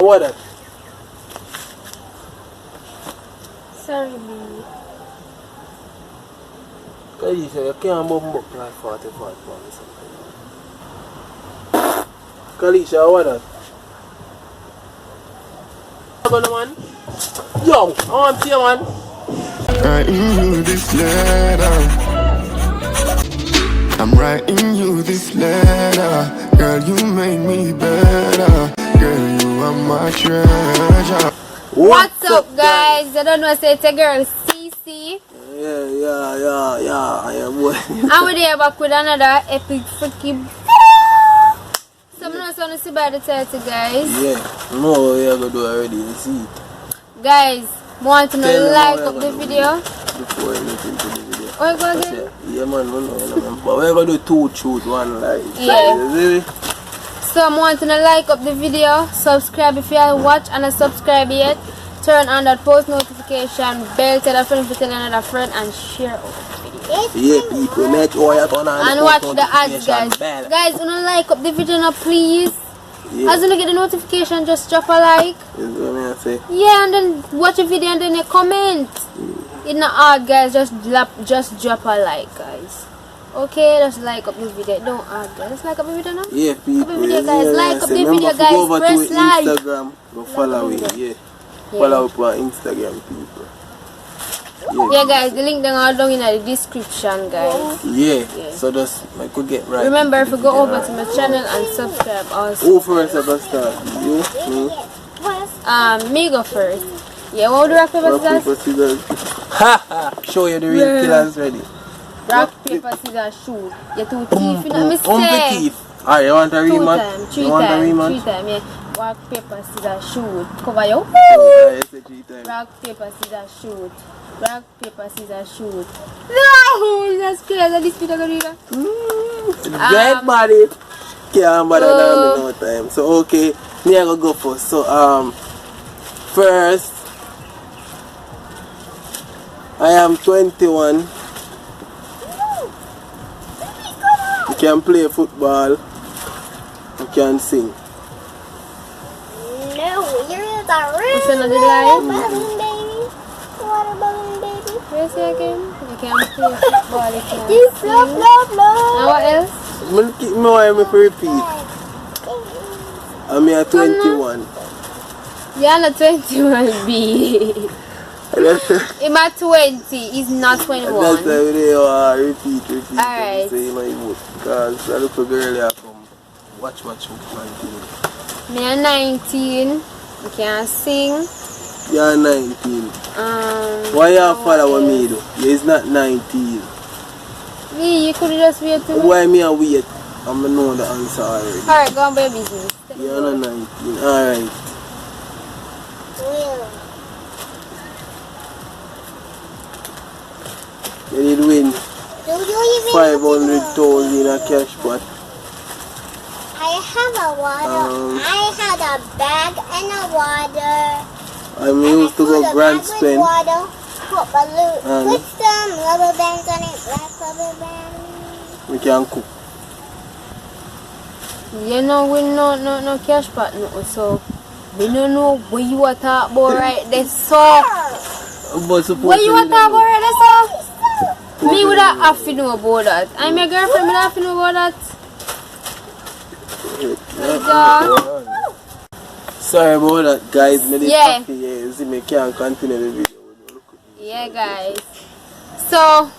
What that? Sorry, baby. Kalisha, you can't bump up like 45 pounds. Kalisha, what that? Man. Yo, I want to see you, man. Writing you this letter. I'm writing you this letter. Girl, you make me better. Girl, you are my treasure. What's up, guys? I don't know, say it's a girl, CC. Yeah, boy. And we're here back with another epic freaking video. So I'm not going to see by the title, guys. Yeah, no, we are going to do already. You see it. Guys, want to like up the video? Before you get into the video. Oh, go again? Yeah, man, no. But we're going to do 2 shoot, 1 like. Yeah. So I want to like up the video, subscribe if you haven't watched and subscribe yet. Turn on that post notification bell, tell a friend to tell another friend, and share out the video. Yeah, people, make sure you turn on and watch the ads, guys. Guys, you know, like up the video now, please. Yeah. As you get the notification, just drop a like. Yeah, and then watch the video and then you comment. It's not hard, guys. Just drop a like, guys. Okay, just like up the video. Don't hard, guys. Just like up the video now. Yeah, people. Up the video, guys. Like up the video, guys. Go over press to like. Instagram. Go follow me. Yeah. Follow up on Instagram, people. Yeah, guys. The link down in the description, guys. Yeah. So just I could get right. Remember, if you go over to my channel and subscribe also. Who first ever start? You? Me? Me go first. Yeah, what would rock paper scissors? Ha! Show you the real killers ready. Rock paper scissors shoot. You two teeth, you know me say. Teeth. Alright, you want a rematch? 3 times, yeah. Rock paper scissors shoot. Cover your Yeah, 3 times. rock paper scissors shoot. Rock paper scissors shoot. No, that's crazy. This video gonna do that. Dead body. Can't bother down no time. So okay, me I go first. So first I am 21. You can play football. You can sing. No, you're the real What's another line? balloon baby. Water balloon baby. Where's it again? You can play football, you can You sing. love, love, love. And what else? Keep me while me repeat. I'm here 21. You're not 21, B. I'm at 20, he's not 21. That's the video. Repeat. Alright. Say my vote. Because a little girl here come watch 19. Me are 19. You can sing. You're 19. Why you follow me though? He's not 19. Me, you could just wait till me. Why me a wait? I'm gonna know the answer already. Alright, go on by your business. You're not 19. Alright. You did win 500,000 in a cash pot. I have a water. I had a bag and a water. I'm used to go grand spend. Water, put balloon, put some rubber bands on it, black rubber bands. We can cook. You know, we no cash pot, no, so we don't know what you are talking about right there, so. What you are talking about right there, so? Me would have to know about that. I'm your girlfriend, me have to know about that. Sorry about that, guys. Yeah. See, me can't continue the video. Yeah, guys. So.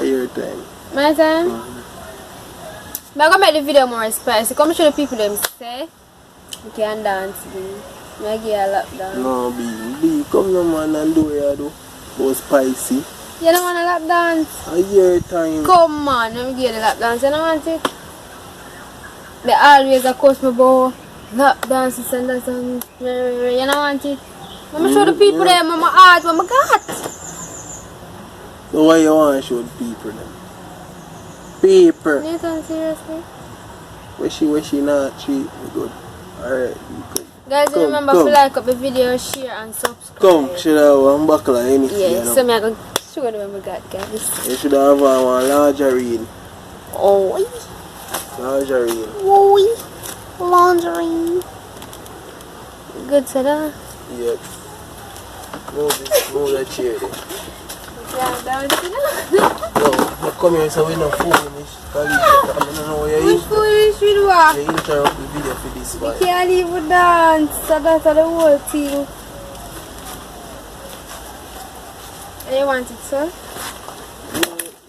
Your time. My time? I'm going to make the video more spicy. Come show the people them say. You can dance, B. I give you a lap dance. No, B, come on, man, and do what you do. Go spicy. You don't want a lap dance? Your time. Come on, let me give you the lap dance. You don't want it? They always coach me about lap dances and that. You don't want it? Let me show the people them what my heart, what my got. So why you want to show the people then? Paper. You don't seriously? Where she not treat me good. Alright, good. Guys, remember to like up the video, share and subscribe. Come, should have one buckle or anything. Yeah, so I'm going to show them what I got, guys. You should have one lingerie. Oh, Lingerie. oh, lingerie. Good, so that. Yep. Move that chair there. Yeah, down to Yo, you come here so we no foolish. I don't know where you're Which foolish with what? You interrupt the video for this You one. can't even dance, so that's the whole thing. And you want it, sir?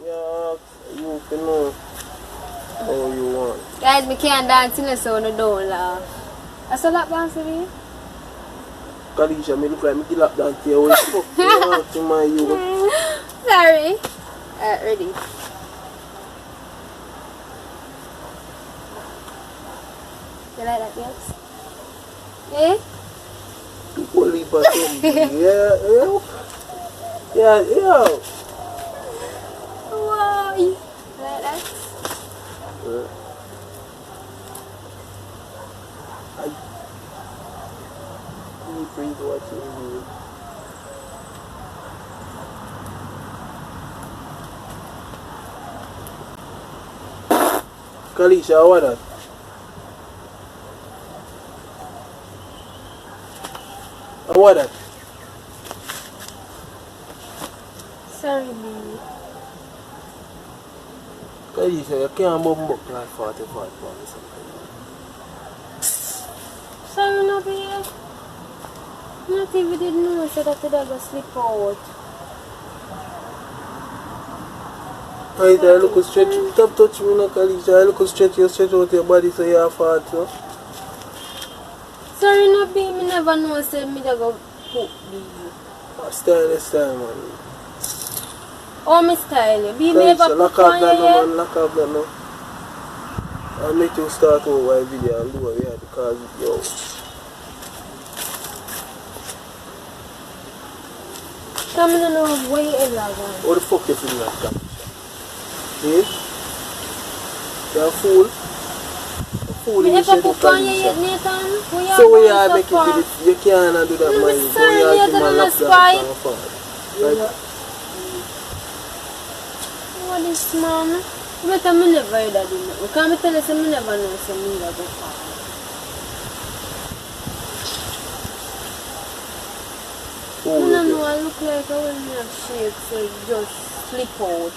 Yeah, you can know how you want. Guys, we can't dance unless I don't laugh. That's a lap dance for you? Kalisha, me look like me lap dance here. What the fuck you want to my you? Sorry. Ready. You like that, yes? Eh? Holy button. Yeah. Wow. You like that? You breathe watching you. Kalisha, how are that? How are that? Sorry, baby. Kalisha, you can't bump up like 45 pounds. Sorry, no, baby. Not even didn't know so that the dog will slip out. Hey, there, look stretch. Stop touching me, no, Kalisha. Look stretch out your body so you have fat, no? Sorry, no, baby. Me never know so me da go cook, baby. Style, man. Oh, my style. Be me Kalisha, ever lock cook up on that, you no, yet? man. Lock up that, no. I'll make you start over a video and do what we have because, yo. Come on, no, way ever. What the fuck you feel like that? Eh? You're a fool. A fool Me in the ever shadow, cook on you Kalisha. yet, Nathan? We So we going are so making far. it, you can't do that, I'm man. sorry, You Nathan, have to I'm lock a spy. that far. Right? What is man? But I never heard that. Because I tell you, I never know so me that go far. Oh, I don't okay. know, I look like I will have shakes, so it just slip out.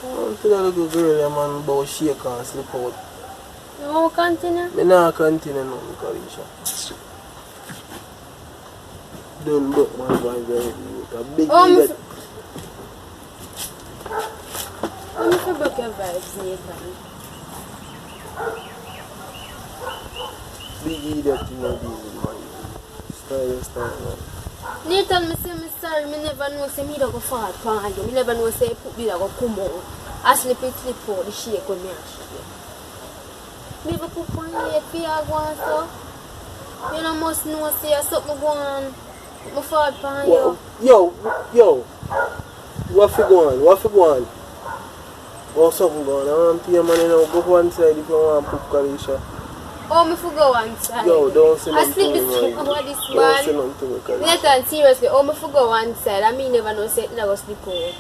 I'm telling a little girl, yeah, man, about shake and slip out. You want to continue? I not continue now, Kalisha. Don't look, man, boy, very good. A big Oh, idiot. I'm going to break your vibes, Nathan. Big idiot, you know, this man. Style, man. Nathan, me say me sorry, me never know say me da go fart pan you. Me never know say put me da go come out. I slip out the shake when me a shake. Me ever cook on you yet for you go on so? You know must know say something go on. Me fart pan you. Yo. What for go on? Oh, something going on. I want to hear, man, you know, go one side if you want to cook, Kalisha. Oh, me for go one side. Yo, don't say I nothing sleep to this me, man. over this Don't say man. nothing to me, Kalisha. Nathan, seriously, oh me for go one side. I mean never know say it never slip out.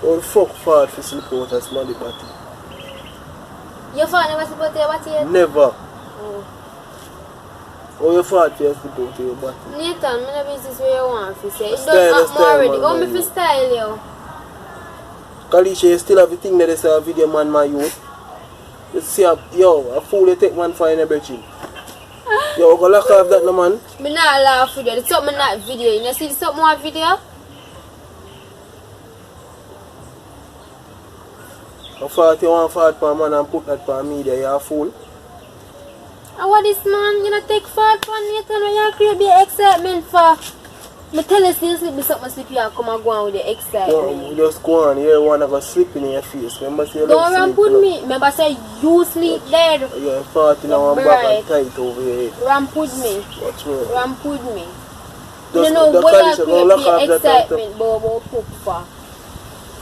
Oh, the fuck fart for slip out as smelly body. Your fart never slip out your body yet? Never. Oh. Oh, your fart for slip out your body. Nathan, me no business where you want to say. It Style, done up more already. man, Oh, me man. for style you. Kalisha, you still have the thing that they say a video man, my youth. You see, a fool you take man for in a betchin. Yo, go lock off that, no, man. Me not laugh with you. It's something not video. You see something on video? A fart, you want fart for a man and put that for me there, you're a fool. And what this man, you know, take fart for Nathan when you create the excitement for. Me tell you seriously, be something sleepy and come and go on with the excitement. Just go on, you want to go sleep in your face. Remember, say you Don't love run sleep, put you know. me. Remember say you sleep there. You're farting on one back and tight over your head. Ramp with me. What's wrong? Ramp with me. You Just know the where I Kalisha, go lock off create the that excitement about poop for.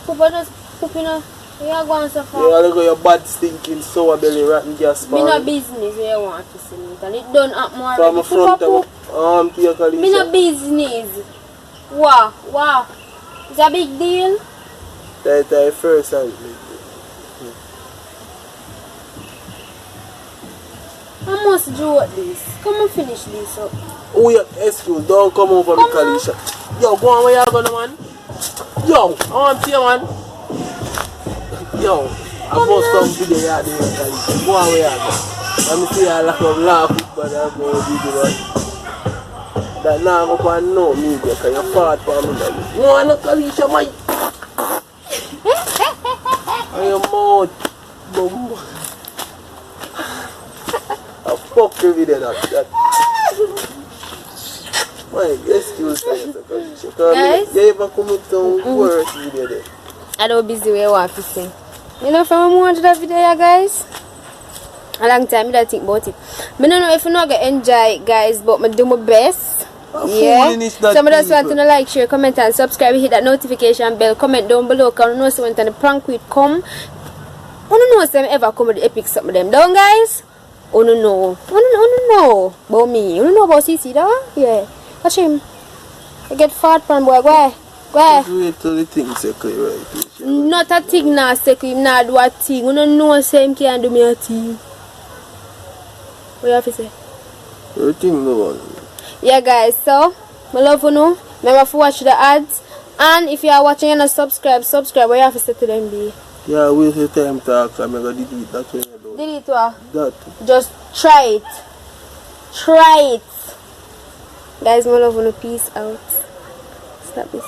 Poop just poop, you know. Where you going so far? You look at your bad stinking sour belly rotten gas Me no pan. business where you want to see me. And it done up more From the already. front Poop, of to your Kalisha. me no business. Wow. It's a big deal. That first and I must do this. Come and finish this up. Oh, yeah, excuse, don't come over me, Kalisha. Yo, go on where you going, man. Yo, I want to see you, man. Yo, I must some video here, Kalisha. Go on where you going. Let me see you like a laugh, but I'm going to video that. That now I'm going to know me, because you're fat for me. No, I'm not Kalisha, man. And your mouth, bum. I fuck the video that. My excuse me, guys, you ever come with some worse video there? I don't busy where I want to sing. You know, from I watch that video, yeah, guys. A long time, I don't think about it. I don't know if you're not going to enjoy it, guys, but I do my best. Yeah. Some of us want to like, share, comment, and subscribe. Hit that notification bell. Comment down below. Because I know so when the prank will come. I don't know if I ever come with the epic some of them. Don't, guys? I don't know. I don't know about me. I don't know about CC, though. Yeah. Watch him. I get fat from boy. Where? Wait till the thing second, right? Not a thing now, second. Him not do a thing. I don't know if him can do me a thing. What you have to say? Everything go on. Yeah, guys, so I love you know. Remember to watch the ads, and if you are watching and not subscribe. What you have to say to them, be? Yeah, waste your time talk, so I'm gonna delete that when you do. Delete what? That. Just try it. Try it. Guys, my love you know. Peace out. Stop this.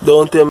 Don't tell me.